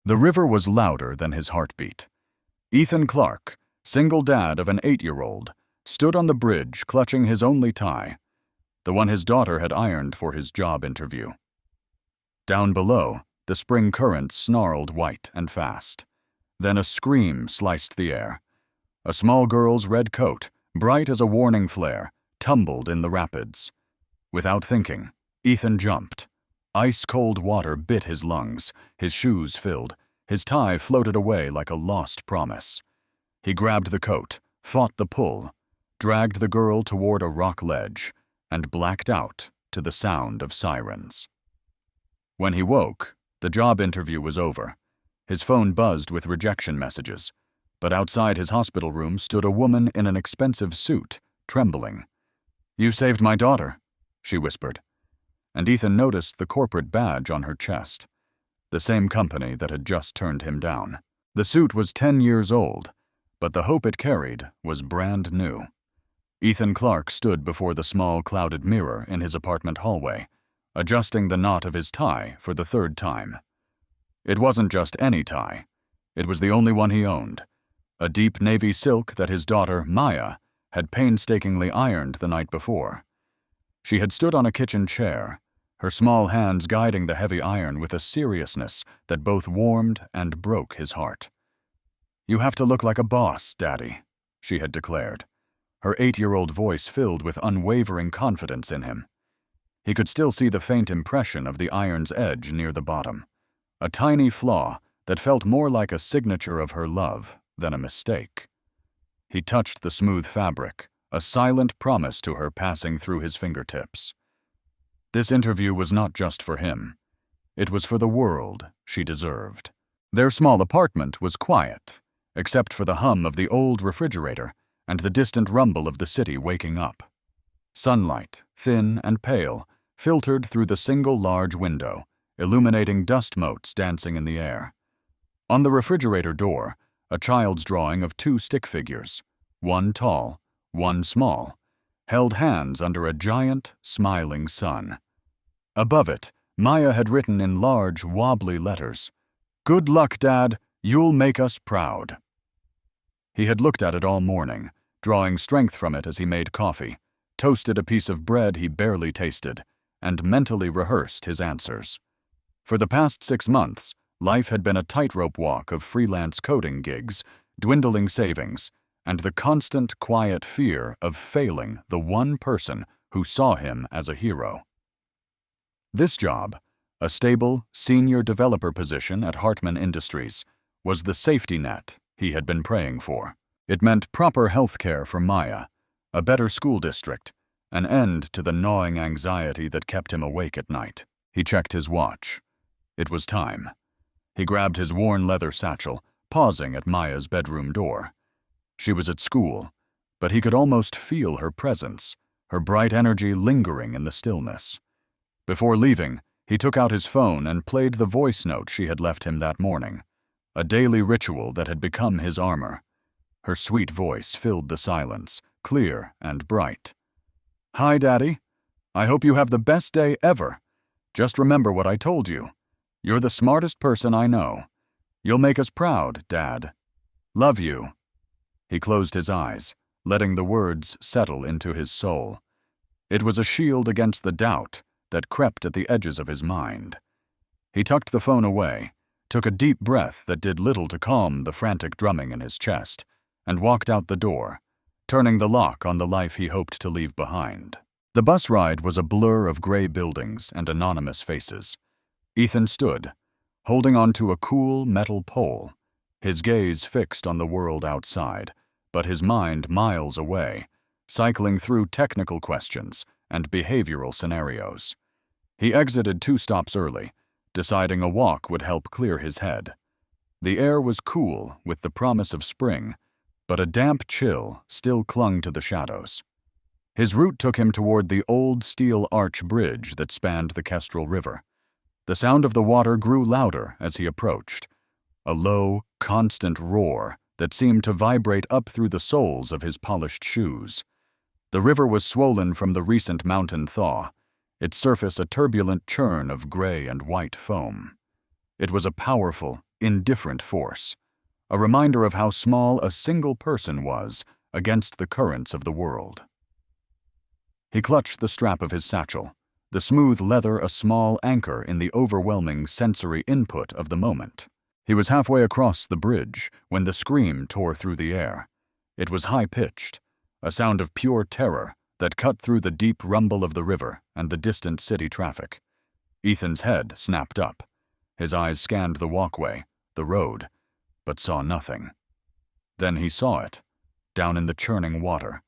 The river was louder than his heartbeat. Ethan Clark, single dad of an 8-year-old, stood on the bridge clutching his only tie, the one his daughter had ironed for his job interview. Down below, the spring current snarled white and fast. Then a scream sliced the air. A small girl's red coat, bright as a warning flare, tumbled in the rapids. Without thinking, Ethan jumped. Ice-cold water bit his lungs, his shoes filled, his tie floated away like a lost promise. He grabbed the coat, fought the pull, dragged the girl toward a rock ledge, and blacked out to the sound of sirens. When he woke, the job interview was over. His phone buzzed with rejection messages, but outside his hospital room stood a woman in an expensive suit, trembling. "You saved my daughter," she whispered, and Ethan noticed the corporate badge on her chest, the same company that had just turned him down. The suit was 10 years old, but the hope it carried was brand new. Ethan Clark stood before the small clouded mirror in his apartment hallway, adjusting the knot of his tie for the 3rd time. It wasn't just any tie. It was the only one he owned, a deep navy silk that his daughter, Maya, had painstakingly ironed the night before. She had stood on a kitchen chair, her small hands guiding the heavy iron with a seriousness that both warmed and broke his heart. "You have to look like a boss, Daddy," she had declared, her 8-year-old voice filled with unwavering confidence in him. He could still see the faint impression of the iron's edge near the bottom, a tiny flaw that felt more like a signature of her love than a mistake. He touched the smooth fabric, a silent promise to her passing through his fingertips. This interview was not just for him. It was for the world she deserved. Their small apartment was quiet, except for the hum of the old refrigerator and the distant rumble of the city waking up. Sunlight, thin and pale, filtered through the single large window, illuminating dust motes dancing in the air. On the refrigerator door, a child's drawing of 2 stick figures, one tall, one small, held hands under a giant, smiling sun. Above it, Maya had written in large, wobbly letters, "Good luck, Dad, you'll make us proud." He had looked at it all morning, drawing strength from it as he made coffee, toasted a piece of bread he barely tasted, and mentally rehearsed his answers. For the past 6 months, life had been a tightrope walk of freelance coding gigs, dwindling savings, and the constant, quiet fear of failing the one person who saw him as a hero. This job, a stable, senior developer position at Hartman Industries, was the safety net he had been praying for. It meant proper health care for Maya, a better school district, an end to the gnawing anxiety that kept him awake at night. He checked his watch. It was time. He grabbed his worn leather satchel, pausing at Maya's bedroom door. She was at school, but he could almost feel her presence, her bright energy lingering in the stillness. Before leaving, he took out his phone and played the voice note she had left him that morning, a daily ritual that had become his armor. Her sweet voice filled the silence, clear and bright. "Hi, Daddy. I hope you have the best day ever. Just remember what I told you. You're the smartest person I know. You'll make us proud, Dad. Love you." He closed his eyes, letting the words settle into his soul. It was a shield against the doubt that crept at the edges of his mind. He tucked the phone away, took a deep breath that did little to calm the frantic drumming in his chest, and walked out the door, turning the lock on the life he hoped to leave behind. The bus ride was a blur of gray buildings and anonymous faces. Ethan stood, holding onto a cool metal pole, his gaze fixed on the world outside, but his mind miles away, cycling through technical questions and behavioral scenarios. He exited 2 stops early, deciding a walk would help clear his head. The air was cool with the promise of spring, but a damp chill still clung to the shadows. His route took him toward the old steel arch bridge that spanned the Kestrel River. The sound of the water grew louder as he approached, a low, constant roar that seemed to vibrate up through the soles of his polished shoes. The river was swollen from the recent mountain thaw, its surface a turbulent churn of gray and white foam. It was a powerful, indifferent force, a reminder of how small a single person was against the currents of the world. He clutched the strap of his satchel, the smooth leather a small anchor in the overwhelming sensory input of the moment. He was halfway across the bridge when the scream tore through the air. It was high-pitched, a sound of pure terror that cut through the deep rumble of the river and the distant city traffic. Ethan's head snapped up. His eyes scanned the walkway, the road, but saw nothing. Then he saw it, down in the churning water,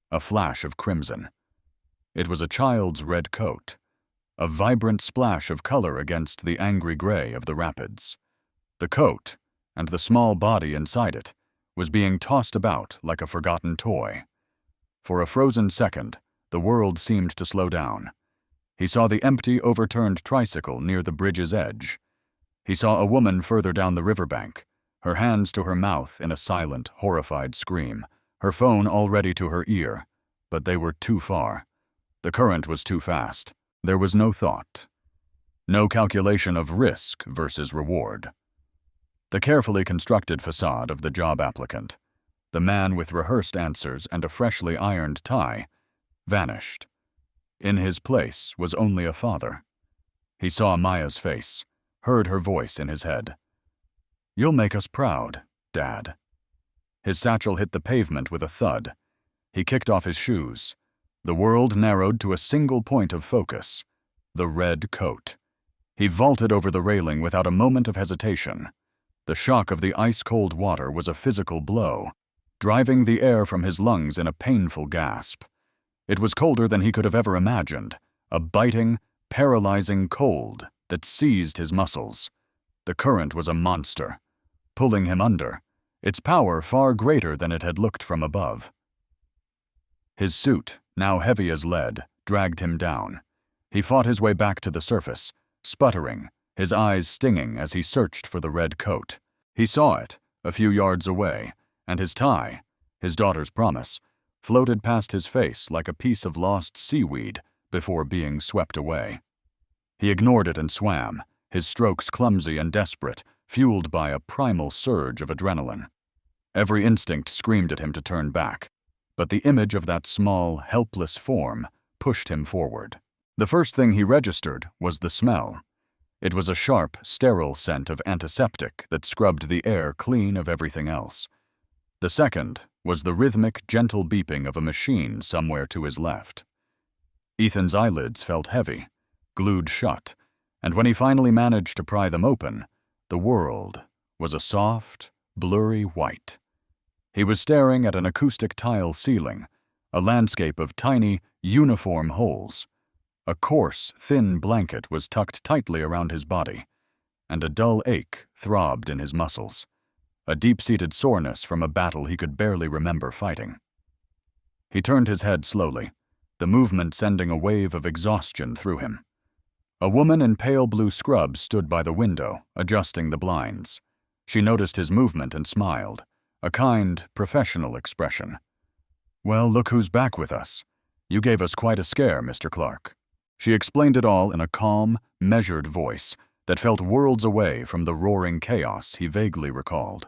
a flash of crimson. It was a child's red coat, a vibrant splash of color against the angry gray of the rapids. The coat, and the small body inside it, was being tossed about like a forgotten toy. For a frozen second, the world seemed to slow down. He saw the empty, overturned tricycle near the bridge's edge. He saw a woman further down the riverbank, her hands to her mouth in a silent, horrified scream, her phone already to her ear, but they were too far. The current was too fast. There was no thought, no calculation of risk versus reward. The carefully constructed facade of the job applicant, the man with rehearsed answers and a freshly ironed tie, vanished. In his place was only a father. He saw Maya's face, heard her voice in his head. "You'll make us proud, Dad." His satchel hit the pavement with a thud. He kicked off his shoes. The world narrowed to a single point of focus, the red coat. He vaulted over the railing without a moment of hesitation. The shock of the ice-cold water was a physical blow, driving the air from his lungs in a painful gasp. It was colder than he could have ever imagined, a biting, paralyzing cold that seized his muscles. The current was a monster, pulling him under, its power far greater than it had looked from above. His suit, now heavy as lead, dragged him down. He fought his way back to the surface, sputtering, his eyes stinging as he searched for the red coat. He saw it, a few yards away, and his tie, his daughter's promise, floated past his face like a piece of lost seaweed before being swept away. He ignored it and swam, his strokes clumsy and desperate, fueled by a primal surge of adrenaline. Every instinct screamed at him to turn back, but the image of that small, helpless form pushed him forward. The first thing he registered was the smell. It was a sharp, sterile scent of antiseptic that scrubbed the air clean of everything else. The second was the rhythmic, gentle beeping of a machine somewhere to his left. Ethan's eyelids felt heavy, glued shut, and when he finally managed to pry them open, the world was a soft, blurry white. He was staring at an acoustic tile ceiling, a landscape of tiny, uniform holes. A coarse, thin blanket was tucked tightly around his body, and a dull ache throbbed in his muscles, a deep-seated soreness from a battle he could barely remember fighting. He turned his head slowly, the movement sending a wave of exhaustion through him. A woman in pale blue scrubs stood by the window, adjusting the blinds. She noticed his movement and smiled, a kind, professional expression. "Well, look who's back with us. You gave us quite a scare, Mr. Clark." She explained it all in a calm, measured voice that felt worlds away from the roaring chaos he vaguely recalled.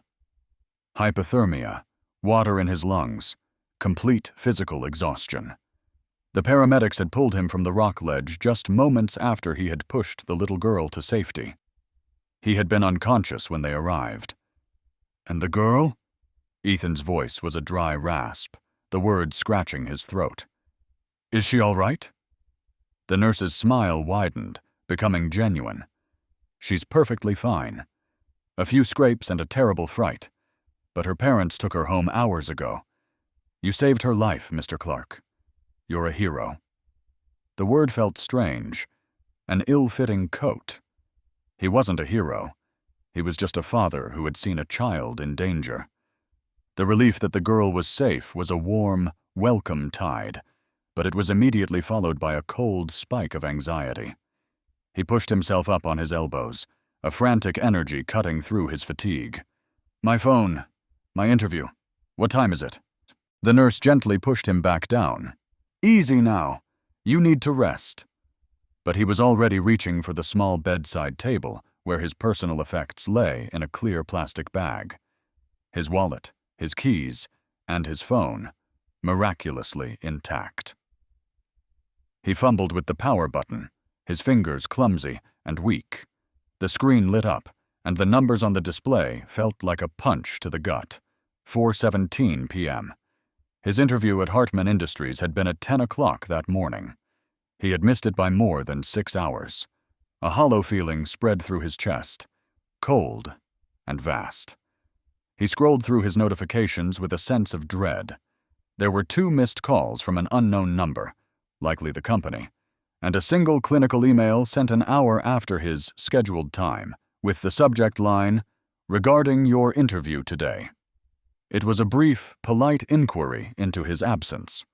Hypothermia, water in his lungs, complete physical exhaustion. The paramedics had pulled him from the rock ledge just moments after he had pushed the little girl to safety. He had been unconscious when they arrived. "And the girl?" Ethan's voice was a dry rasp, the words scratching his throat. "Is she all right?" The nurse's smile widened, becoming genuine. "She's perfectly fine. A few scrapes and a terrible fright, but her parents took her home hours ago. You saved her life, Mr. Clark. You're a hero." The word felt strange, an ill-fitting coat. He wasn't a hero. He was just a father who had seen a child in danger. The relief that the girl was safe was a warm, welcome tide, but it was immediately followed by a cold spike of anxiety. He pushed himself up on his elbows, a frantic energy cutting through his fatigue. "My phone. My interview. What time is it?" The nurse gently pushed him back down. "Easy now. You need to rest." But he was already reaching for the small bedside table, where his personal effects lay in a clear plastic bag. His wallet, his keys, and his phone, miraculously intact. He fumbled with the power button, his fingers clumsy and weak. The screen lit up, and the numbers on the display felt like a punch to the gut. 4:17 p.m. His interview at Hartman Industries had been at 10 o'clock that morning. He had missed it by more than 6 hours. A hollow feeling spread through his chest, cold and vast. He scrolled through his notifications with a sense of dread. There were 2 missed calls from an unknown number, likely the company, and a single clinical email sent an hour after his scheduled time, with the subject line, "Regarding your interview today." It was a brief, polite inquiry into his absence.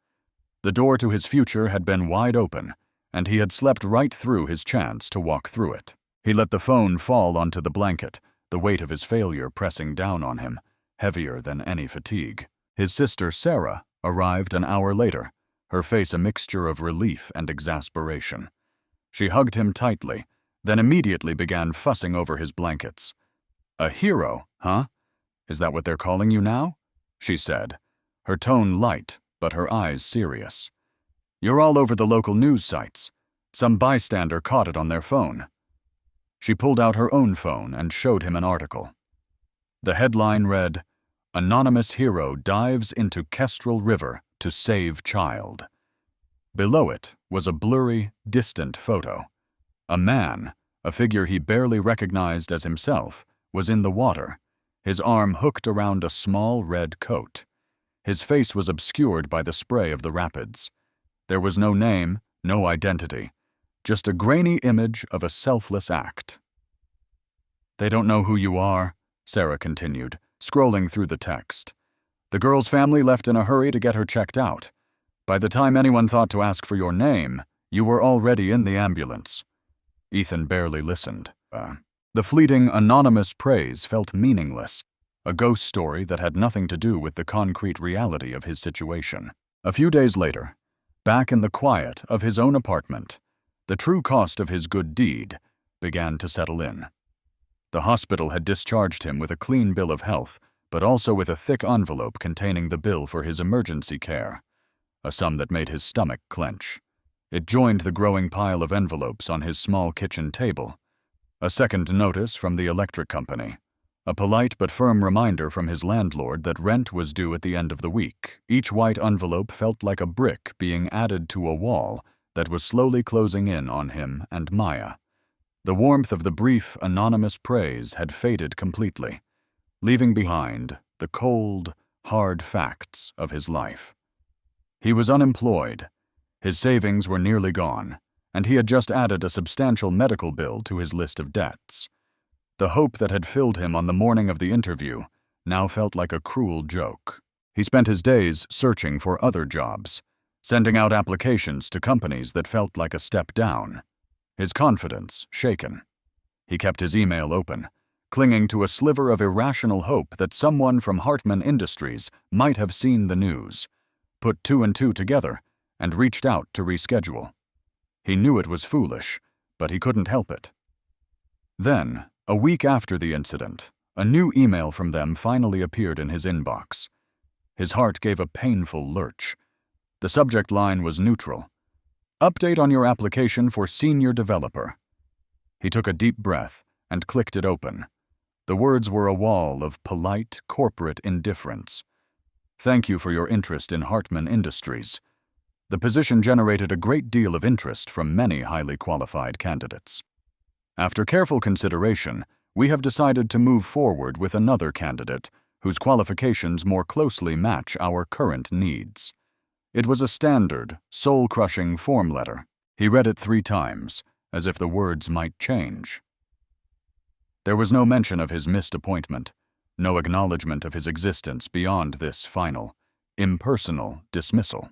The door to his future had been wide open, and he had slept right through his chance to walk through it. He let the phone fall onto the blanket, the weight of his failure pressing down on him, heavier than any fatigue. His sister, Sarah, arrived an hour later, her face a mixture of relief and exasperation. She hugged him tightly, then immediately began fussing over his blankets. "A hero, huh? Is that what they're calling you now?" she said, her tone light but her eyes serious. "You're all over the local news sites. Some bystander caught it on their phone." She pulled out her own phone and showed him an article. The headline read, "Anonymous hero dives into Kestrel River to save child." Below it was a blurry, distant photo. A man, a figure he barely recognized as himself, was in the water, his arm hooked around a small red coat. His face was obscured by the spray of the rapids. There was no name, no identity, just a grainy image of a selfless act. "They don't know who you are," Sarah continued, scrolling through the text. "The girl's family left in a hurry to get her checked out. By the time anyone thought to ask for your name, you were already in the ambulance." Ethan barely listened. The fleeting, anonymous praise felt meaningless, a ghost story that had nothing to do with the concrete reality of his situation. A few days later, back in the quiet of his own apartment, the true cost of his good deed began to settle in. The hospital had discharged him with a clean bill of health, but also with a thick envelope containing the bill for his emergency care, a sum that made his stomach clench. It joined the growing pile of envelopes on his small kitchen table. A second notice from the electric company. A polite but firm reminder from his landlord that rent was due at the end of the week. Each white envelope felt like a brick being added to a wall that was slowly closing in on him and Maya. The warmth of the brief, anonymous praise had faded completely, leaving behind the cold, hard facts of his life. He was unemployed. His savings were nearly gone, and he had just added a substantial medical bill to his list of debts. The hope that had filled him on the morning of the interview now felt like a cruel joke. He spent his days searching for other jobs, sending out applications to companies that felt like a step down, his confidence shaken. He kept his email open, clinging to a sliver of irrational hope that someone from Hartman Industries might have seen the news, put 2 and 2 together, and reached out to reschedule. He knew it was foolish, but he couldn't help it. Then, a week after the incident, a new email from them finally appeared in his inbox. His heart gave a painful lurch. The subject line was neutral. "Update on your application for senior developer." He took a deep breath and clicked it open. The words were a wall of polite, corporate indifference. "Thank you for your interest in Hartman Industries." The position generated a great deal of interest from many highly qualified candidates. After careful consideration, we have decided to move forward with another candidate whose qualifications more closely match our current needs. It was a standard, soul-crushing form letter. He read it 3 times, as if the words might change. There was no mention of his missed appointment, no acknowledgement of his existence beyond this final, impersonal dismissal.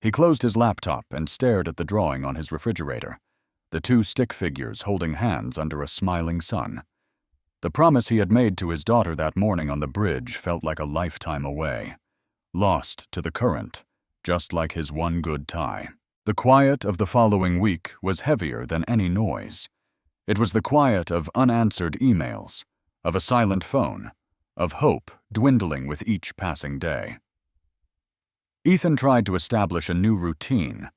He closed his laptop and stared at the drawing on his refrigerator, the 2 stick figures holding hands under a smiling sun. The promise he had made to his daughter that morning on the bridge felt like a lifetime away, lost to the current, just like his one good tie. The quiet of the following week was heavier than any noise. It was the quiet of unanswered emails, of a silent phone, of hope dwindling with each passing day. Ethan tried to establish a new routine,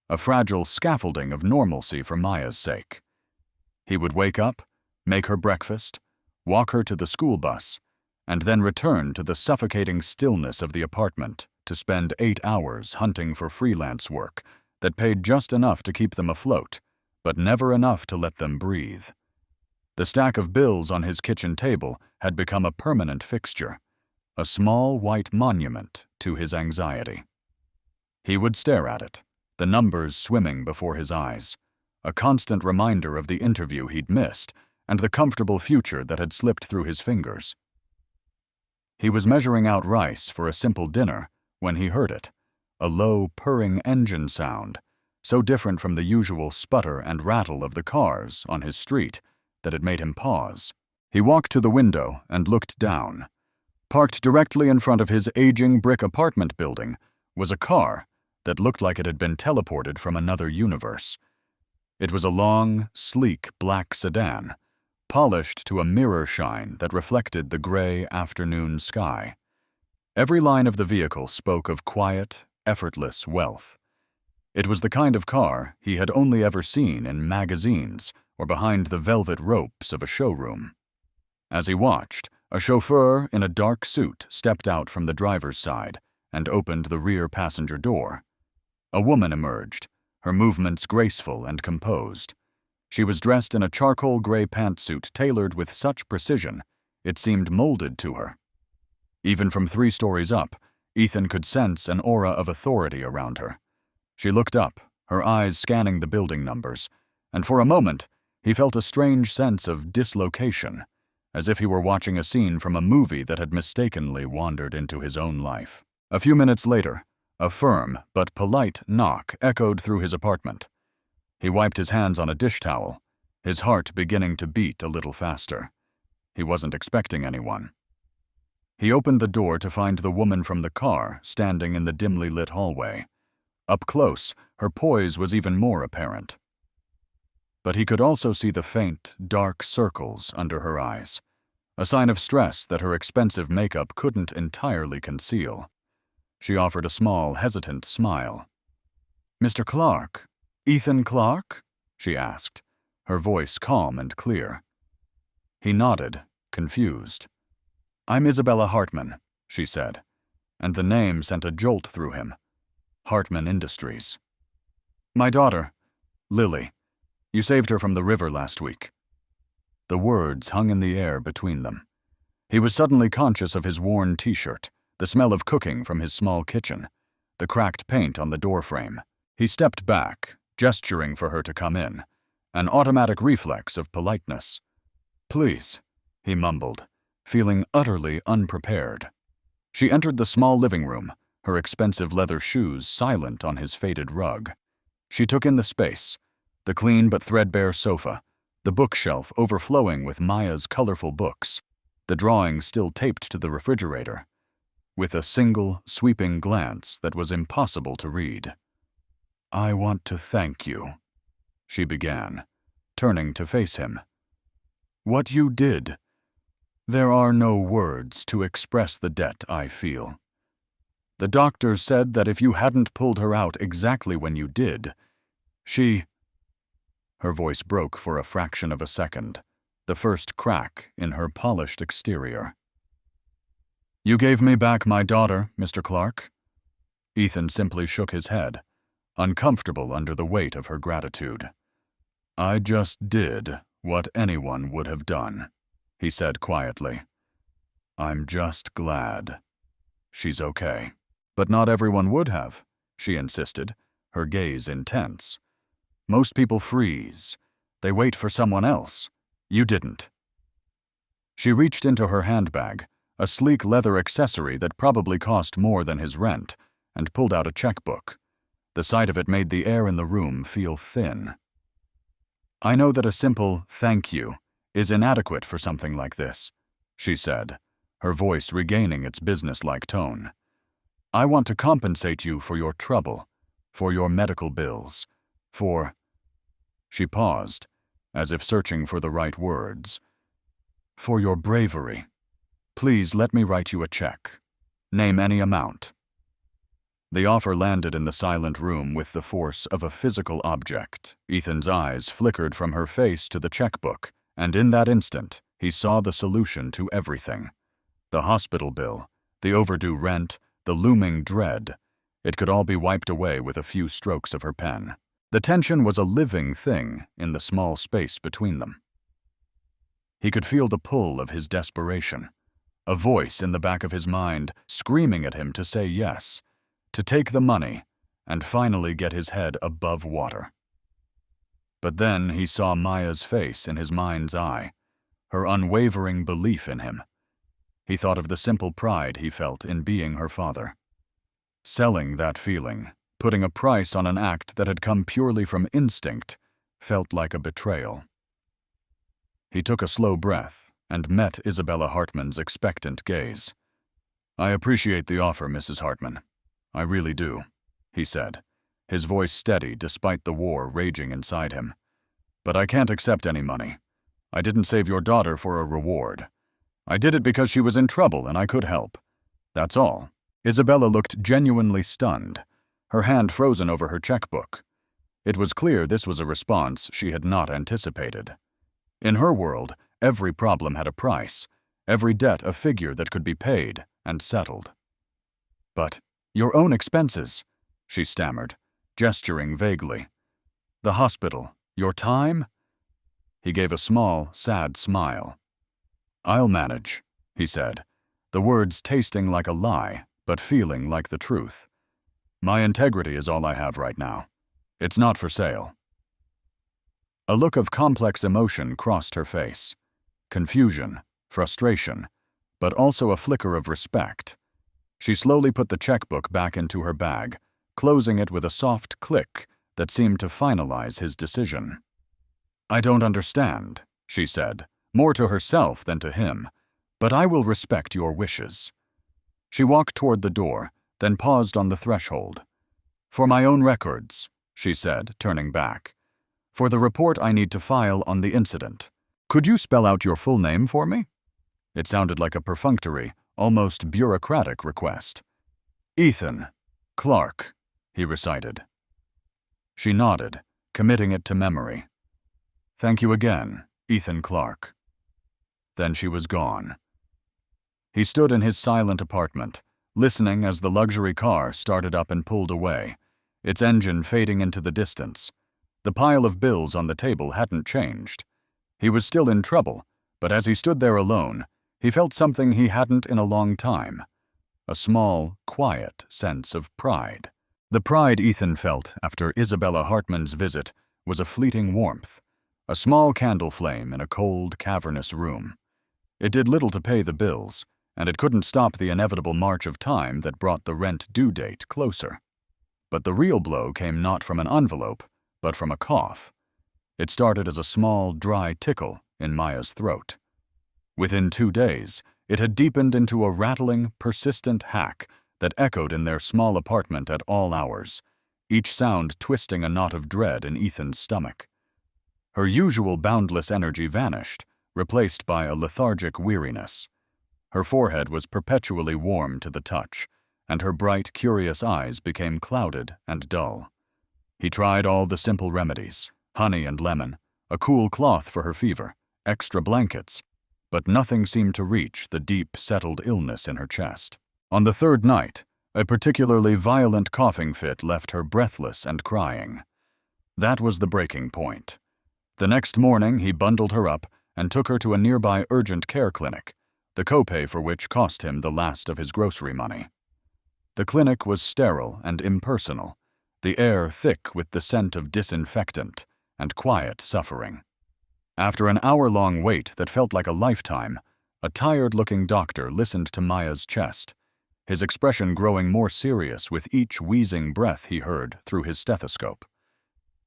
a fragile scaffolding of normalcy for Maya's sake. He would wake up, make her breakfast, walk her to the school bus, and then return to the suffocating stillness of the apartment to spend 8 hours hunting for freelance work that paid just enough to keep them afloat, but never enough to let them breathe. The stack of bills on his kitchen table had become a permanent fixture, a small white monument to his anxiety. He would stare at it, the numbers swimming before his eyes, a constant reminder of the interview he'd missed and the comfortable future that had slipped through his fingers. He was measuring out rice for a simple dinner when he heard it, a low, purring engine sound, so different from the usual sputter and rattle of the cars on his street that it made him pause. He walked to the window and looked down. Parked directly in front of his aging brick apartment building was a car that looked like it had been teleported from another universe. It was a long, sleek black sedan, polished to a mirror shine that reflected the gray afternoon sky. Every line of the vehicle spoke of quiet, effortless wealth. It was the kind of car he had only ever seen in magazines or behind the velvet ropes of a showroom. As he watched, a chauffeur in a dark suit stepped out from the driver's side and opened the rear passenger door. A woman emerged, her movements graceful and composed. She was dressed in a charcoal gray pantsuit tailored with such precision, it seemed molded to her. Even from 3 stories up, Ethan could sense an aura of authority around her. She looked up, her eyes scanning the building numbers, and for a moment, he felt a strange sense of dislocation, as if he were watching a scene from a movie that had mistakenly wandered into his own life. A few minutes later, a firm but polite knock echoed through his apartment. He wiped his hands on a dish towel, his heart beginning to beat a little faster. He wasn't expecting anyone. He opened the door to find the woman from the car standing in the dimly lit hallway. Up close, her poise was even more apparent. But he could also see the faint, dark circles under her eyes, a sign of stress that her expensive makeup couldn't entirely conceal. She offered a small, hesitant smile. "Mr. Clark? Ethan Clark?" she asked, her voice calm and clear. He nodded, confused. "I'm Isabella Hartman," she said, and the name sent a jolt through him. Hartman Industries. "My daughter, Lily. You saved her from the river last week." The words hung in the air between them. He was suddenly conscious of his worn t-shirt, the smell of cooking from his small kitchen, the cracked paint on the doorframe. He stepped back, gesturing for her to come in, an automatic reflex of politeness. "Please," he mumbled, feeling utterly unprepared. She entered the small living room, her expensive leather shoes silent on his faded rug. She took in the space, the clean but threadbare sofa, the bookshelf overflowing with Maya's colorful books, the drawings still taped to the refrigerator, with a single, sweeping glance that was impossible to read. "I want to thank you," she began, turning to face him. "What you did. There are no words to express the debt I feel. The doctors said that if you hadn't pulled her out exactly when you did, she—" Her voice broke for a fraction of a second, the first crack in her polished exterior. "You gave me back my daughter, Mr. Clark." Ethan simply shook his head, uncomfortable under the weight of her gratitude. "I just did what anyone would have done," he said quietly. "I'm just glad she's okay." "But not everyone would have," she insisted, her gaze intense. "Most people freeze. They wait for someone else. You didn't." She reached into her handbag, a sleek leather accessory that probably cost more than his rent, and pulled out a checkbook. The sight of it made the air in the room feel thin. "I know that a simple thank you is inadequate for something like this," she said, her voice regaining its businesslike tone. "I want to compensate you for your trouble, for your medical bills, for—" She paused, as if searching for the right words. "For your bravery. Please let me write you a check. Name any amount." The offer landed in the silent room with the force of a physical object. Ethan's eyes flickered from her face to the checkbook, and in that instant, he saw the solution to everything. The hospital bill, the overdue rent, the looming dread. It could all be wiped away with a few strokes of her pen. The tension was a living thing in the small space between them. He could feel the pull of his desperation, a voice in the back of his mind screaming at him to say yes, to take the money, and finally get his head above water. But then he saw Maya's face in his mind's eye, her unwavering belief in him. He thought of the simple pride he felt in being her father. Selling that feeling, putting a price on an act that had come purely from instinct, felt like a betrayal. He took a slow breath and met Isabella Hartman's expectant gaze. "I appreciate the offer, Mrs. Hartman. I really do," he said, his voice steady despite the war raging inside him. "But I can't accept any money. I didn't save your daughter for a reward. I did it because she was in trouble and I could help. That's all." Isabella looked genuinely stunned, her hand frozen over her checkbook. It was clear this was a response she had not anticipated. In her world, every problem had a price, every debt a figure that could be paid and settled. "But your own expenses," she stammered, gesturing vaguely. "The hospital, your time?" He gave a small, sad smile. "I'll manage," he said, the words tasting like a lie, but feeling like the truth. "My integrity is all I have right now. It's not for sale." A look of complex emotion crossed her face. Confusion, frustration, but also a flicker of respect. She slowly put the checkbook back into her bag, closing it with a soft click that seemed to finalize his decision. "I don't understand," she said, more to herself than to him, "but I will respect your wishes." She walked toward the door, then paused on the threshold. "For my own records," she said, turning back. "For the report I need to file on the incident. Could you spell out your full name for me?" It sounded like a perfunctory, almost bureaucratic request. "Ethan Clark," he recited. She nodded, committing it to memory. "Thank you again, Ethan Clark." Then she was gone. He stood in his silent apartment, listening as the luxury car started up and pulled away, its engine fading into the distance. The pile of bills on the table hadn't changed. He was still in trouble, but as he stood there alone, he felt something he hadn't in a long time. A small, quiet sense of pride. The pride Ethan felt after Isabella Hartman's visit was a fleeting warmth, a small candle flame in a cold, cavernous room. It did little to pay the bills, and it couldn't stop the inevitable march of time that brought the rent due date closer. But the real blow came not from an envelope, but from a cough. It started as a small, dry tickle in Maya's throat. Within 2 days, it had deepened into a rattling, persistent hack that echoed in their small apartment at all hours, each sound twisting a knot of dread in Ethan's stomach. Her usual boundless energy vanished, replaced by a lethargic weariness. Her forehead was perpetually warm to the touch, and her bright, curious eyes became clouded and dull. He tried all the simple remedies, honey and lemon, a cool cloth for her fever, extra blankets, but nothing seemed to reach the deep, settled illness in her chest. On the 3rd night, a particularly violent coughing fit left her breathless and crying. That was the breaking point. The next morning, he bundled her up and took her to a nearby urgent care clinic, the copay for which cost him the last of his grocery money. The clinic was sterile and impersonal, the air thick with the scent of disinfectant and quiet suffering. After an hour-long wait that felt like a lifetime, a tired-looking doctor listened to Maya's chest, his expression growing more serious with each wheezing breath he heard through his stethoscope.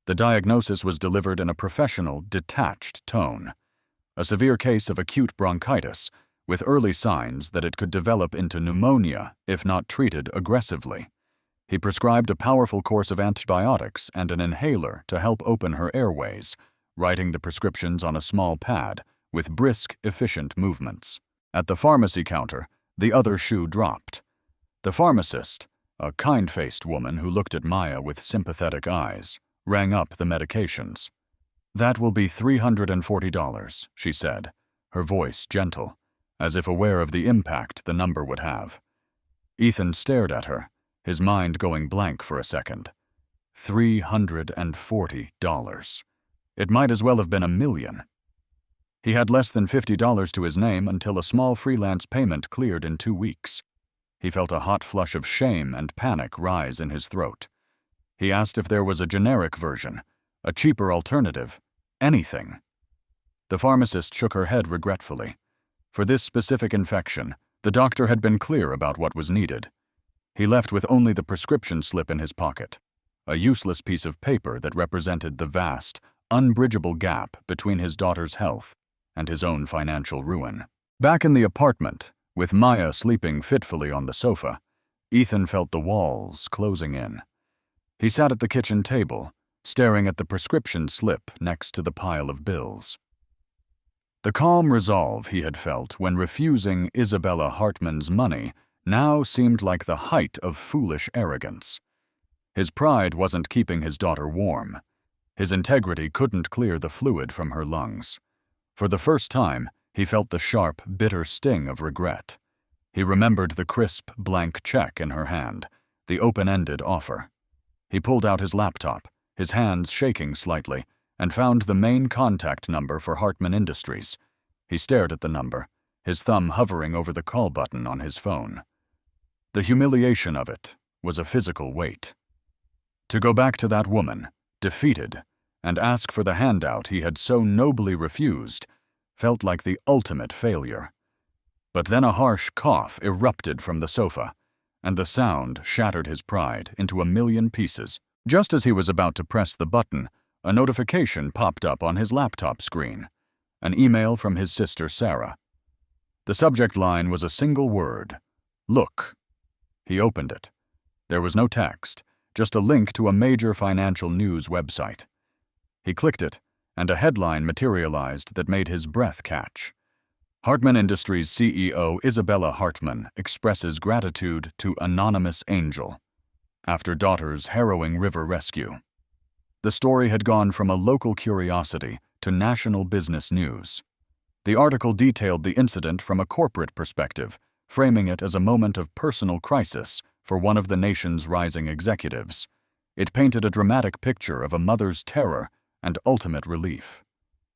The diagnosis was delivered in a professional, detached tone. A severe case of acute bronchitis, with early signs that it could develop into pneumonia if not treated aggressively. He prescribed a powerful course of antibiotics and an inhaler to help open her airways, writing the prescriptions on a small pad with brisk, efficient movements. At the pharmacy counter, the other shoe dropped. The pharmacist, a kind-faced woman who looked at Maya with sympathetic eyes, rang up the medications. "That will be $340, she said, her voice gentle, as if aware of the impact the number would have. Ethan stared at her, his mind going blank for a second. $340. It might as well have been $1 million. He had less than $50 to his name until a small freelance payment cleared in 2 weeks. He felt a hot flush of shame and panic rise in his throat. He asked if there was a generic version, a cheaper alternative, anything. The pharmacist shook her head regretfully. For this specific infection, the doctor had been clear about what was needed. He left with only the prescription slip in his pocket, a useless piece of paper that represented the vast, unbridgeable gap between his daughter's health and his own financial ruin. Back in the apartment, with Maya sleeping fitfully on the sofa, Ethan felt the walls closing in. He sat at the kitchen table, staring at the prescription slip next to the pile of bills. The calm resolve he had felt when refusing Isabella Hartman's money now seemed like the height of foolish arrogance. His pride wasn't keeping his daughter warm. His integrity couldn't clear the fluid from her lungs. For the first time, he felt the sharp, bitter sting of regret. He remembered the crisp, blank check in her hand, the open-ended offer. He pulled out his laptop, his hands shaking slightly, and found the main contact number for Hartman Industries. He stared at the number, his thumb hovering over the call button on his phone. The humiliation of it was a physical weight. To go back to that woman, defeated, and ask for the handout he had so nobly refused, felt like the ultimate failure. But then a harsh cough erupted from the sofa, and the sound shattered his pride into 1,000,000 pieces. Just as he was about to press the button, a notification popped up on his laptop screen, an email from his sister Sarah. The subject line was a single word, "Look." He opened it. There was no text, just a link to a major financial news website. He clicked it, and a headline materialized that made his breath catch. Hartman Industries CEO Isabella Hartman expresses gratitude to anonymous angel after daughter's harrowing river rescue. The story had gone from a local curiosity to national business news. The article detailed the incident from a corporate perspective, framing it as a moment of personal crisis for one of the nation's rising executives. It painted a dramatic picture of a mother's terror and ultimate relief.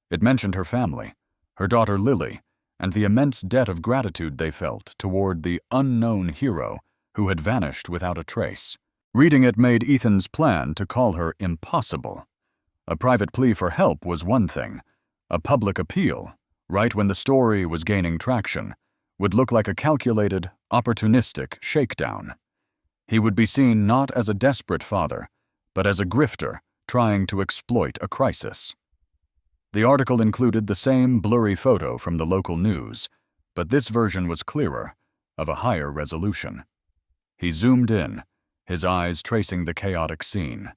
It mentioned her family, her daughter Lily, and the immense debt of gratitude they felt toward the unknown hero who had vanished without a trace. Reading it made Ethan's plan to call her impossible. A private plea for help was one thing. A public appeal, right when the story was gaining traction, would look like a calculated, opportunistic shakedown. He would be seen not as a desperate father, but as a grifter trying to exploit a crisis. The article included the same blurry photo from the local news, but this version was clearer, of a higher resolution. He zoomed in, his eyes tracing the chaotic scene.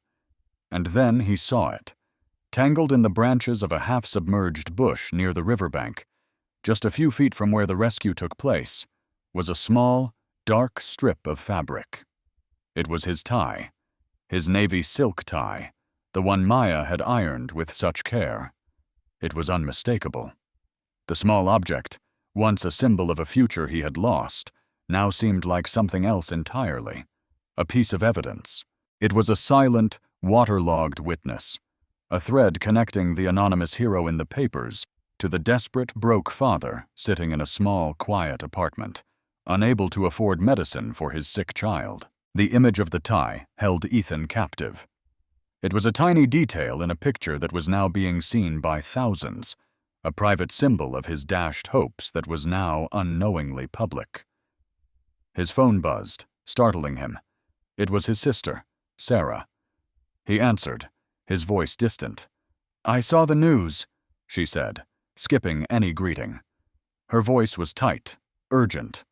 And then he saw it. Tangled in the branches of a half-submerged bush near the riverbank, just a few feet from where the rescue took place, was a small, dark strip of fabric. It was his tie, his navy silk tie, the one Maya had ironed with such care. It was unmistakable. The small object, once a symbol of a future he had lost, now seemed like something else entirely, a piece of evidence. It was a silent, waterlogged witness, a thread connecting the anonymous hero in the papers to the desperate, broke father sitting in a small, quiet apartment, unable to afford medicine for his sick child. The image of the tie held Ethan captive. It was a tiny detail in a picture that was now being seen by thousands, a private symbol of his dashed hopes that was now unknowingly public. His phone buzzed, startling him. It was his sister, Sarah. He answered, his voice distant. "I saw the news," she said, skipping any greeting. Her voice was tight, urgent.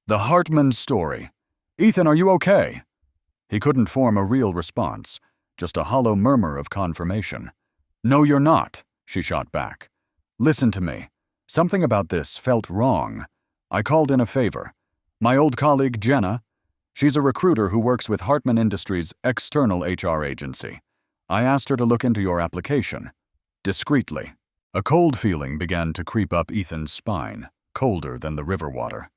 "The Hartman story. Ethan, are you okay?" He couldn't form a real response, just a hollow murmur of confirmation. No, you're not, she shot back. Listen to me. Something about this felt wrong. I called in a favor. My old colleague, Jenna, she's a recruiter who works with Hartman Industries' external HR agency. I asked her to look into your application. Discreetly. A cold feeling began to creep up Ethan's spine, colder than the river water.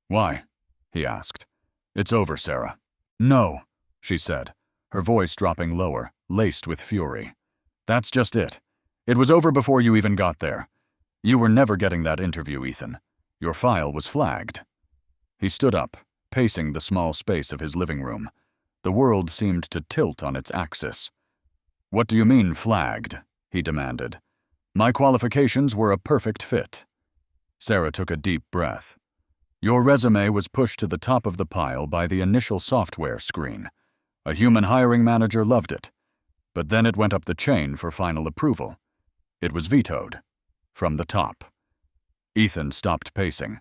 Why? He asked. It's over, Sarah. No, she said, her voice dropping lower, laced with fury. That's just it. It was over before you even got there. You were never getting that interview, Ethan. Your file was flagged. He stood up, pacing the small space of his living room. The world seemed to tilt on its axis. What do you mean, flagged? He demanded. My qualifications were a perfect fit. Sarah took a deep breath. Your resume was pushed to the top of the pile by the initial software screen. A human hiring manager loved it. But then it went up the chain for final approval. It was vetoed. From the top. Ethan stopped pacing.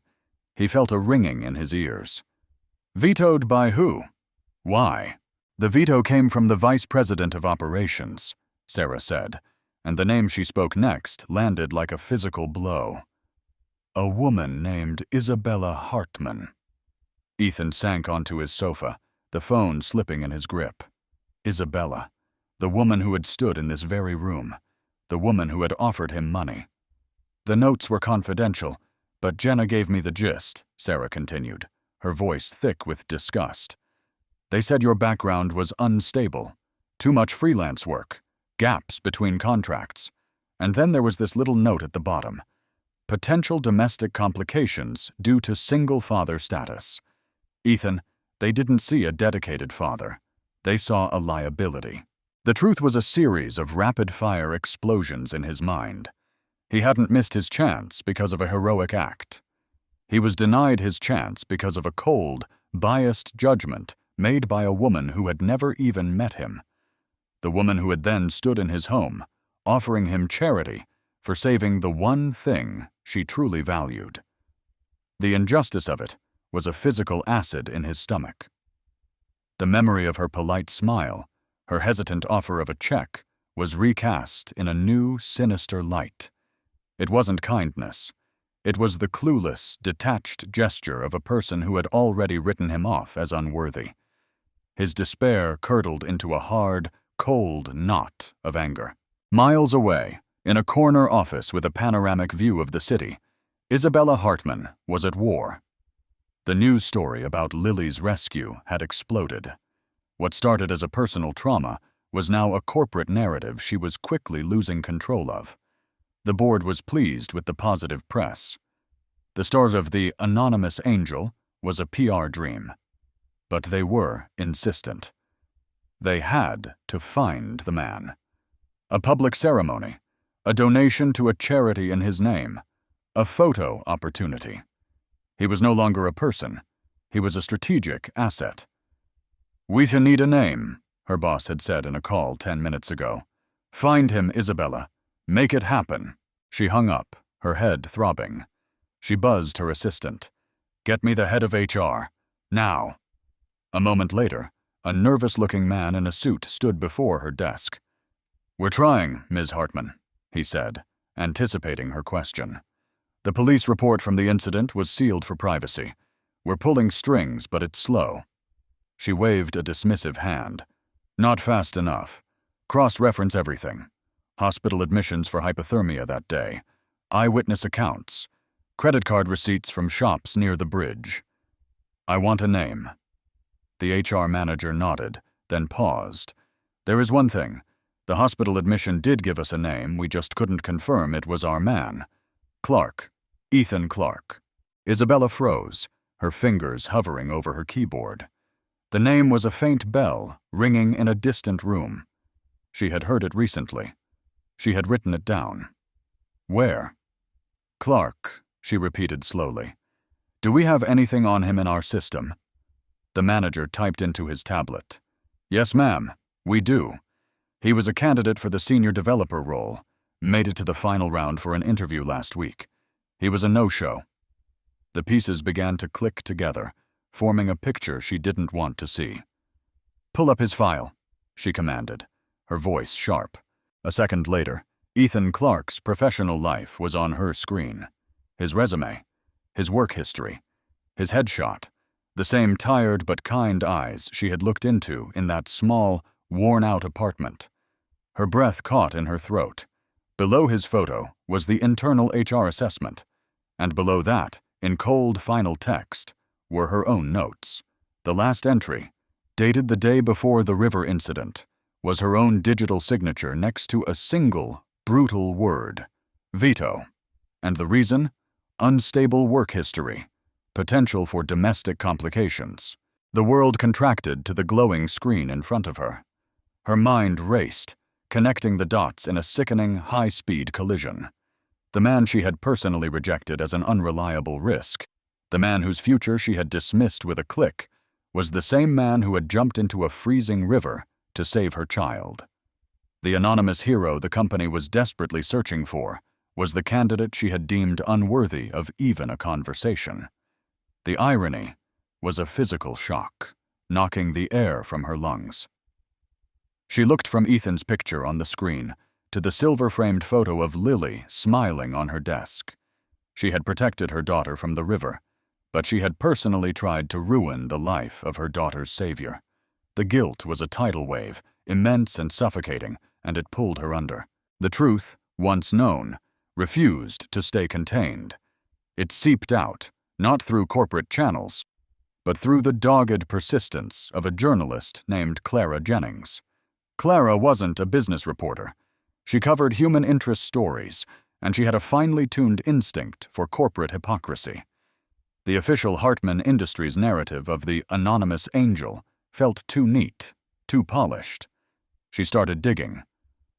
He felt a ringing in his ears. Vetoed by who? Why? The veto came from the vice president of operations, Sarah said, and the name she spoke next landed like a physical blow. A woman named Isabella Hartman. Ethan sank onto his sofa, the phone slipping in his grip. Isabella, the woman who had stood in this very room, the woman who had offered him money. The notes were confidential, but Jenna gave me the gist, Sarah continued, her voice thick with disgust. They said your background was unstable, too much freelance work, gaps between contracts, and then there was this little note at the bottom. Potential domestic complications due to single father status. Ethan, they didn't see a dedicated father. They saw a liability. The truth was a series of rapid-fire explosions in his mind. He hadn't missed his chance because of a heroic act. He was denied his chance because of a cold, biased judgment made by a woman who had never even met him. The woman who had then stood in his home, offering him charity for saving the one thing she truly valued. The injustice of it was a physical acid in his stomach. The memory of her polite smile, her hesitant offer of a check, was recast in a new, sinister light. It wasn't kindness. It was the clueless, detached gesture of a person who had already written him off as unworthy. His despair curdled into a hard, cold knot of anger. Miles away, in a corner office with a panoramic view of the city, Isabella Hartman was at war. The news story about Lily's rescue had exploded. What started as a personal trauma was now a corporate narrative she was quickly losing control of. The board was pleased with the positive press. The start of the anonymous angel was a PR dream. But they were insistent. They had to find the man. A public ceremony, a donation to a charity in his name, a photo opportunity. He was no longer a person. He was a strategic asset. We need a name, her boss had said in a call 10 minutes ago. Find him, Isabella. Make it happen. She hung up, her head throbbing. She buzzed her assistant. Get me the head of HR. Now. A moment later, a nervous-looking man in a suit stood before her desk. We're trying, Ms. Hartman, he said, anticipating her question. The police report from the incident was sealed for privacy. We're pulling strings, but it's slow. She waved a dismissive hand. Not fast enough. Cross-reference everything. Hospital admissions for hypothermia that day. Eyewitness accounts. Credit card receipts from shops near the bridge. I want a name. The HR manager nodded, then paused. There is one thing. The hospital admission did give us a name, we just couldn't confirm it was our man. Clark. Ethan Clark. Isabella froze, her fingers hovering over her keyboard. The name was a faint bell, ringing in a distant room. She had heard it recently. She had written it down. Where? Clark, she repeated slowly. Do we have anything on him in our system? The manager typed into his tablet. Yes, ma'am, we do. He was a candidate for the senior developer role, made it to the final round for an interview last week. He was a no-show. The pieces began to click together, forming a picture she didn't want to see. Pull up his file, she commanded, her voice sharp. A second later, Ethan Clark's professional life was on her screen. His resume, his work history, his headshot, the same tired but kind eyes she had looked into in that small, worn-out apartment. Her breath caught in her throat. Below his photo was the internal HR assessment, and below that, in cold final text, were her own notes. The last entry, dated the day before the river incident, was her own digital signature next to a single, brutal word: veto. And the reason? Unstable work history, potential for domestic complications. The world contracted to the glowing screen in front of her. Her mind raced, connecting the dots in a sickening, high-speed collision. The man she had personally rejected as an unreliable risk, the man whose future she had dismissed with a click, was the same man who had jumped into a freezing river to save her child. The anonymous hero the company was desperately searching for was the candidate she had deemed unworthy of even a conversation. The irony was a physical shock, knocking the air from her lungs. She looked from Ethan's picture on the screen to the silver-framed photo of Lily smiling on her desk. She had protected her daughter from the river, but she had personally tried to ruin the life of her daughter's savior. The guilt was a tidal wave, immense and suffocating, and it pulled her under. The truth, once known, refused to stay contained. It seeped out, not through corporate channels, but through the dogged persistence of a journalist named Clara Jennings. Clara wasn't a business reporter. She covered human interest stories, and she had a finely tuned instinct for corporate hypocrisy. The official Hartman Industries narrative of the anonymous angel felt too neat, too polished. She started digging.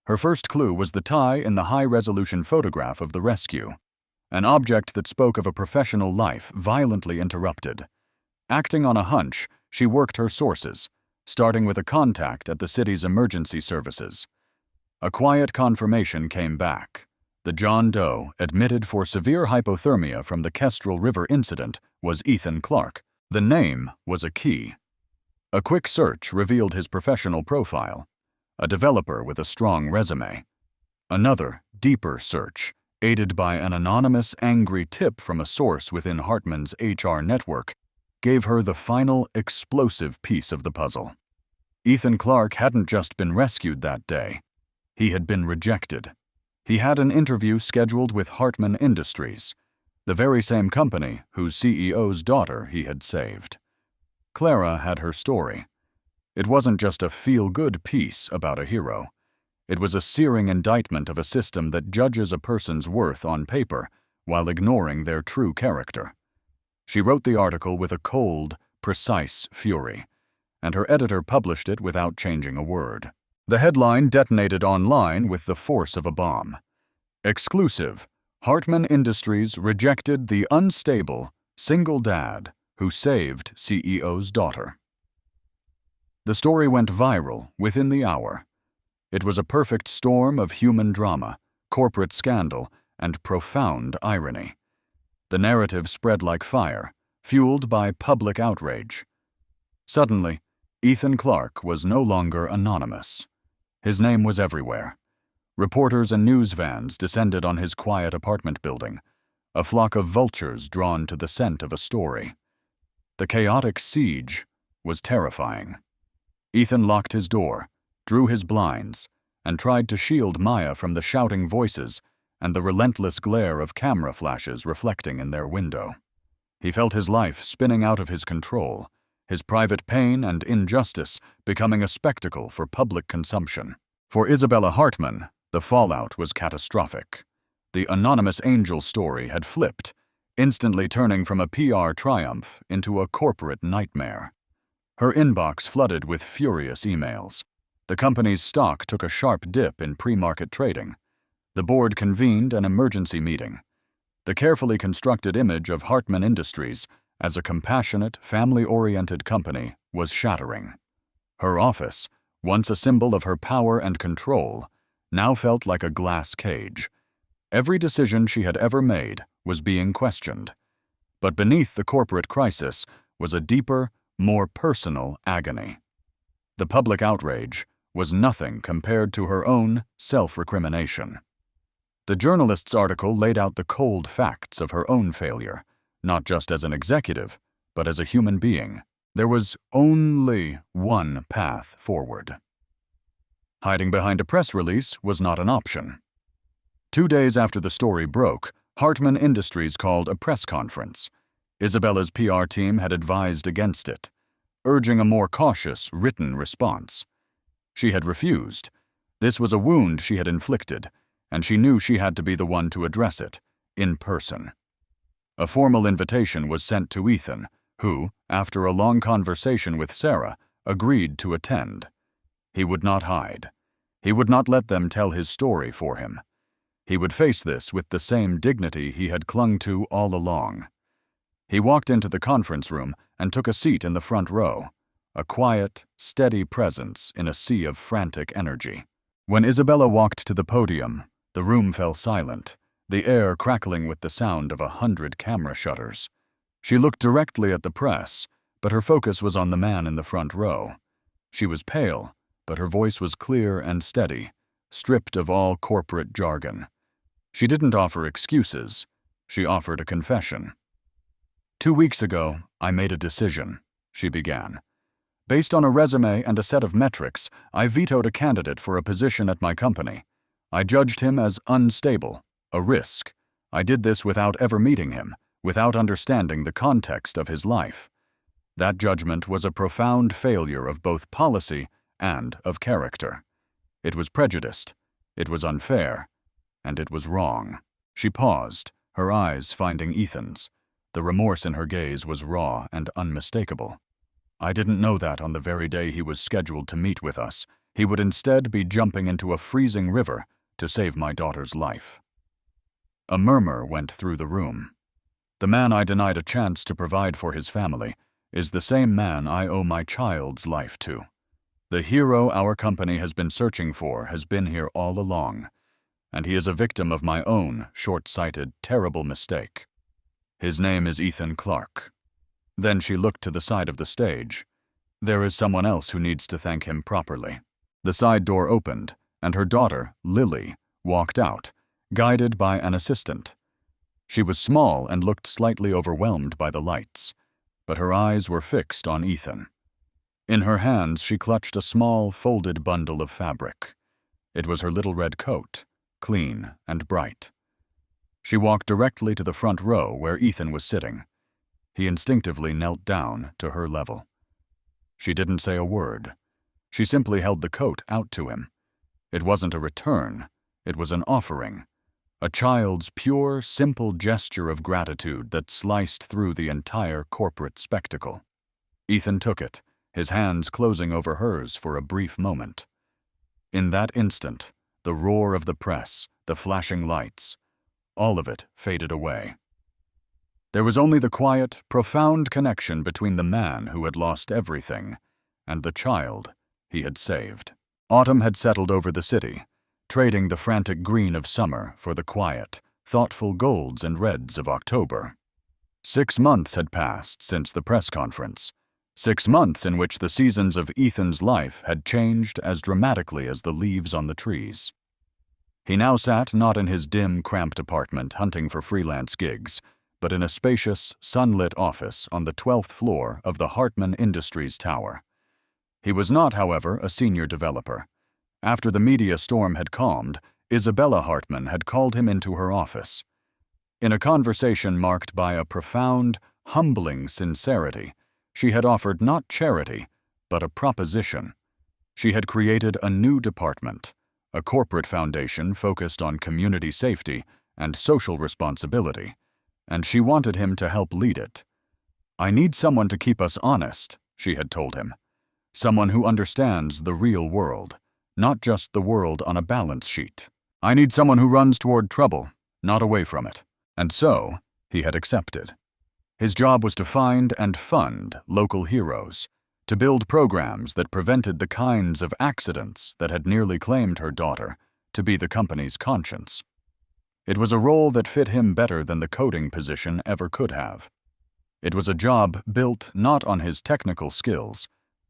Her first clue was the tie in the high-resolution photograph of the rescue, an object that spoke of a professional life violently interrupted. Acting on a hunch, she worked her sources, starting with a contact at the city's emergency services. A quiet confirmation came back. The John Doe admitted for severe hypothermia from the Kestrel River incident was Ethan Clark. The name was a key. A quick search revealed his professional profile, a developer with a strong resume. Another, deeper search, aided by an anonymous, angry tip from a source within Hartman's HR network, gave her the final, explosive piece of the puzzle. Ethan Clark hadn't just been rescued that day. He had been rejected. He had an interview scheduled with Hartman Industries, the very same company whose CEO's daughter he had saved. Clara had her story. It wasn't just a feel-good piece about a hero. It was a searing indictment of a system that judges a person's worth on paper while ignoring their true character. She wrote the article with a cold, precise fury, and her editor published it without changing a word. The headline detonated online with the force of a bomb. Exclusive: Hartman Industries rejected the unstable, single dad who saved CEO's daughter. The story went viral within the hour. It was a perfect storm of human drama, corporate scandal, and profound irony. The narrative spread like fire, fueled by public outrage. Suddenly, Ethan Clark was no longer anonymous. His name was everywhere. Reporters and news vans descended on his quiet apartment building, a flock of vultures drawn to the scent of a story. The chaotic siege was terrifying. Ethan locked his door, drew his blinds, and tried to shield Maya from the shouting voices and the relentless glare of camera flashes reflecting in their window. He felt his life spinning out of his control, his private pain and injustice becoming a spectacle for public consumption. For Isabella Hartman, the fallout was catastrophic. The anonymous angel story had flipped, instantly turning from a PR triumph into a corporate nightmare. Her inbox flooded with furious emails. The company's stock took a sharp dip in pre-market trading. The board convened an emergency meeting. The carefully constructed image of Hartman Industries as a compassionate, family-oriented company was shattering. Her office, once a symbol of her power and control, now felt like a glass cage. Every decision she had ever made was being questioned. But beneath the corporate crisis was a deeper, more personal agony. The public outrage, was nothing compared to her own self-recrimination. The journalist's article laid out the cold facts of her own failure, not just as an executive, but as a human being. There was only one path forward. Hiding behind a press release was not an option. 2 days after the story broke, Hartman Industries called a press conference. Isabella's PR team had advised against it, urging a more cautious, written response. She had refused. This was a wound she had inflicted, and she knew she had to be the one to address it, in person. A formal invitation was sent to Ethan, who, after a long conversation with Sarah, agreed to attend. He would not hide. He would not let them tell his story for him. He would face this with the same dignity he had clung to all along. He walked into the conference room and took a seat in the front row, a quiet, steady presence in a sea of frantic energy. When Isabella walked to the podium, the room fell silent, the air crackling with the sound of 100 camera shutters. She looked directly at the press, but her focus was on the man in the front row. She was pale, but her voice was clear and steady, stripped of all corporate jargon. She didn't offer excuses. She offered a confession. 2 weeks ago, I made a decision, she began. Based on a resume and a set of metrics, I vetoed a candidate for a position at my company. I judged him as unstable, a risk. I did this without ever meeting him, without understanding the context of his life. That judgment was a profound failure of both policy and of character. It was prejudiced, it was unfair, and it was wrong. She paused, her eyes finding Ethan's. The remorse in her gaze was raw and unmistakable. I didn't know that on the very day he was scheduled to meet with us. He would instead be jumping into a freezing river to save my daughter's life. A murmur went through the room. The man I denied a chance to provide for his family is the same man I owe my child's life to. The hero our company has been searching for has been here all along, and he is a victim of my own short-sighted, terrible mistake. His name is Ethan Clark. Then she looked to the side of the stage. There is someone else who needs to thank him properly. The side door opened, and her daughter, Lily, walked out, guided by an assistant. She was small and looked slightly overwhelmed by the lights, but her eyes were fixed on Ethan. In her hands she clutched a small, folded bundle of fabric. It was her little red coat, clean and bright. She walked directly to the front row where Ethan was sitting. He instinctively knelt down to her level. She didn't say a word. She simply held the coat out to him. It wasn't a return, it was an offering. A child's pure, simple gesture of gratitude that sliced through the entire corporate spectacle. Ethan took it, his hands closing over hers for a brief moment. In that instant, the roar of the press, the flashing lights, all of it faded away. There was only the quiet, profound connection between the man who had lost everything and the child he had saved. Autumn had settled over the city, trading the frantic green of summer for the quiet, thoughtful golds and reds of October. 6 months had passed since the press conference. 6 months in which the seasons of Ethan's life had changed as dramatically as the leaves on the trees. He now sat not in his dim, cramped apartment hunting for freelance gigs, but in a spacious, sunlit office on the 12th floor of the Hartman Industries Tower. He was not, however, a senior developer. After the media storm had calmed, Isabella Hartman had called him into her office. In a conversation marked by a profound, humbling sincerity, she had offered not charity, but a proposition. She had created a new department, a corporate foundation focused on community safety and social responsibility, and she wanted him to help lead it. "I need someone to keep us honest," she had told him. "Someone who understands the real world, not just the world on a balance sheet. I need someone who runs toward trouble, not away from it." And so, he had accepted. His job was to find and fund local heroes, to build programs that prevented the kinds of accidents that had nearly claimed her daughter to be the company's conscience. It was a role that fit him better than the coding position ever could have. It was a job built not on his technical skills,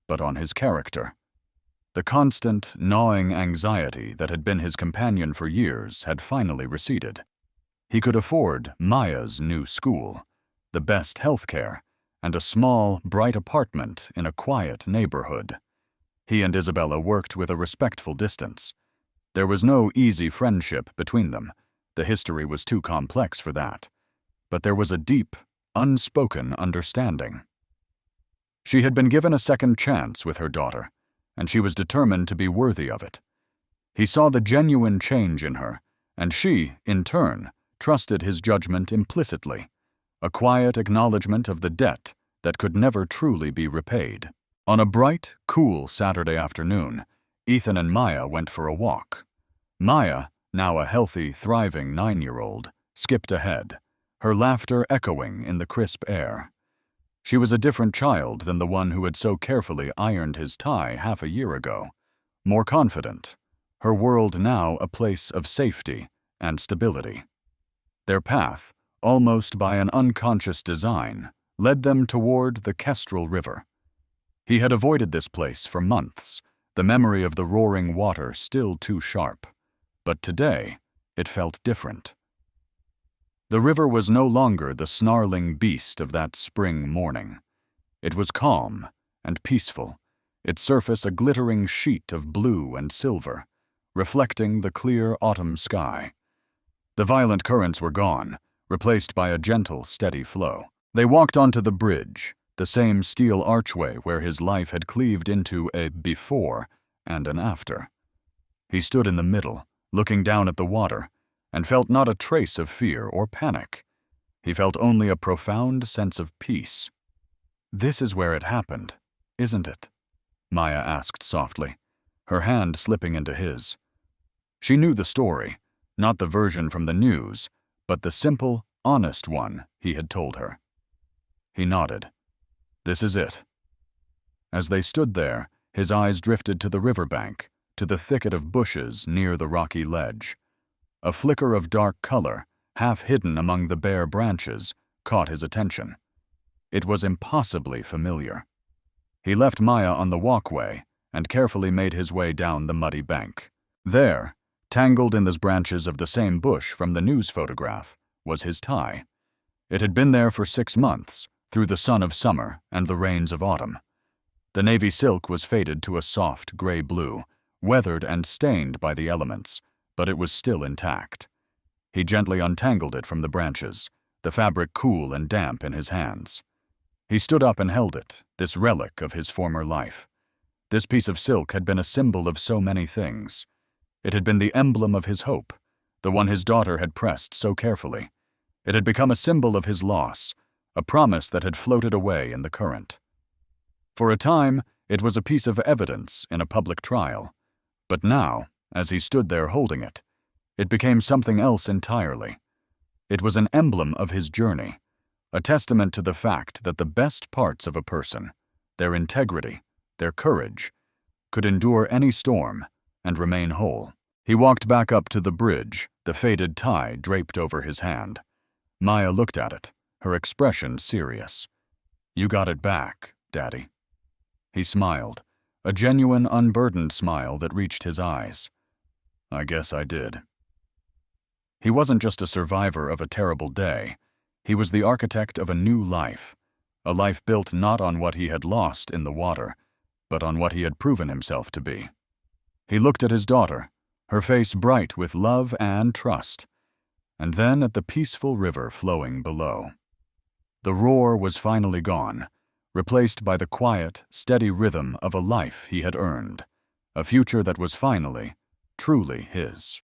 but on his character. The constant, gnawing anxiety that had been his companion for years had finally receded. He could afford Maya's new school, the best health care, and a small, bright apartment in a quiet neighborhood. He and Isabella worked with a respectful distance. There was no easy friendship between them. The history was too complex for that. But there was a deep, unspoken understanding. She had been given a second chance with her daughter, and she was determined to be worthy of it. He saw the genuine change in her, and she, in turn, trusted his judgment implicitly, a quiet acknowledgement of the debt that could never truly be repaid. On a bright, cool Saturday afternoon, Ethan and Maya went for a walk. Maya, now a healthy, thriving 9-year-old, skipped ahead, her laughter echoing in the crisp air. She was a different child than the one who had so carefully ironed his tie half a year ago, more confident, her world now a place of safety and stability. Their path, almost by an unconscious design, led them toward the Kestrel River. He had avoided this place for months, the memory of the roaring water still too sharp. But today, it felt different. The river was no longer the snarling beast of that spring morning. It was calm and peaceful, its surface a glittering sheet of blue and silver, reflecting the clear autumn sky. The violent currents were gone, replaced by a gentle, steady flow. They walked onto the bridge, the same steel archway where his life had cleaved into a before and an after. He stood in the middle, looking down at the water, and felt not a trace of fear or panic. He felt only a profound sense of peace. "This is where it happened, isn't it?" Maya asked softly, her hand slipping into his. She knew the story, not the version from the news, but the simple, honest one he had told her. He nodded. "This is it." As they stood there, his eyes drifted to the riverbank, to the thicket of bushes near the rocky ledge. A flicker of dark color, half hidden among the bare branches, caught his attention. It was impossibly familiar. He left Maya on the walkway and carefully made his way down the muddy bank. There, tangled in the branches of the same bush from the news photograph, was his tie. It had been there for 6 months, through the sun of summer and the rains of autumn. The navy silk was faded to a soft gray blue, weathered and stained by the elements, but it was still intact. He gently untangled it from the branches, the fabric cool and damp in his hands. He stood up and held it, this relic of his former life. This piece of silk had been a symbol of so many things. It had been the emblem of his hope, the one his daughter had pressed so carefully. It had become a symbol of his loss, a promise that had floated away in the current. For a time, it was a piece of evidence in a public trial. But now, as he stood there holding it, it became something else entirely. It was an emblem of his journey, a testament to the fact that the best parts of a person, their integrity, their courage, could endure any storm and remain whole. He walked back up to the bridge, the faded tie draped over his hand. Maya looked at it, her expression serious. "You got it back, Daddy." He smiled, a genuine, unburdened smile that reached his eyes. "I guess I did." He wasn't just a survivor of a terrible day. He was the architect of a new life, a life built not on what he had lost in the water, but on what he had proven himself to be. He looked at his daughter, her face bright with love and trust, and then at the peaceful river flowing below. The roar was finally gone, replaced by the quiet, steady rhythm of a life he had earned, a future that was finally, truly his.